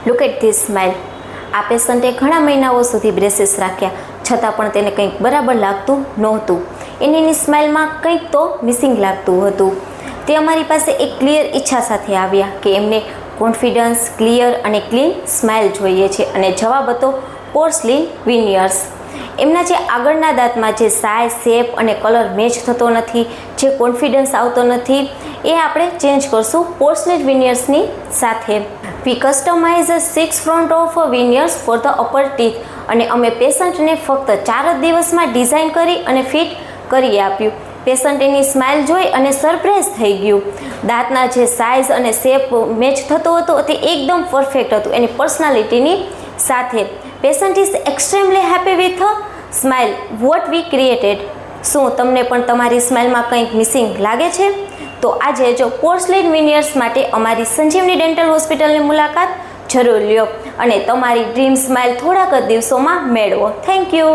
Look at this smile. આ પેશન્ટે ઘણા મહિનાઓ સુધી બ્રેસીસ રાખ્યા, છતાં પણ તેને કંઈક બરાબર લાગતું નહોતું. એની સ્માઇલમાં કંઈક તો મિસિંગ લાગતું હતું. તે અમારી પાસે એક ક્લિયર ઈચ્છા સાથે આવ્યા કે એમને કોન્ફિડન્સ, ક્લિયર અને ક્લીન સ્માઇલ જોઈએ છે, અને જવાબ હતો પોર્સલિન વિનિયર્સ. એમના જે આગળના દાંતમાં જે સાઇઝ, શેપ અને કલર મેચ થતો નથી, જે કોન્ફિડન્સ આવતો નથી, એ આપણે ચેન્જ કરશું પોર્સલિન વિનિયર્સની સાથે. We customize 6 front of veneers for the upper teeth, અને અમે પેશન્ટને ફક્ત 4 જ દિવસમાં ડિઝાઇન કરી અને ફિટ કરી આપ્યું. પેશન્ટ એની સ્માઇલ જોઈ અને સરપ્રાઈઝ થઈ ગયું. દાંતના જે સાઇઝ અને શેપ મેચ થતો હતો તે એકદમ પરફેક્ટ હતું એની પર્સનાલિટીની સાથે. Patient is extremely happy with smile what we created. શું તમને પણ તમારી સ્માઇલમાં કંઈક મિસિંગ લાગે છે? તો આજે જો પોર્સલિન વિનિયર્સ માટે અમારી સંજીવની ડેન્ટલ હોસ્પિટલની મુલાકાત જરૂર લ્યો અને તમારી ડ્રીમ સ્માઇલ થોડાક જ દિવસોમાં મેળવો. Thank you.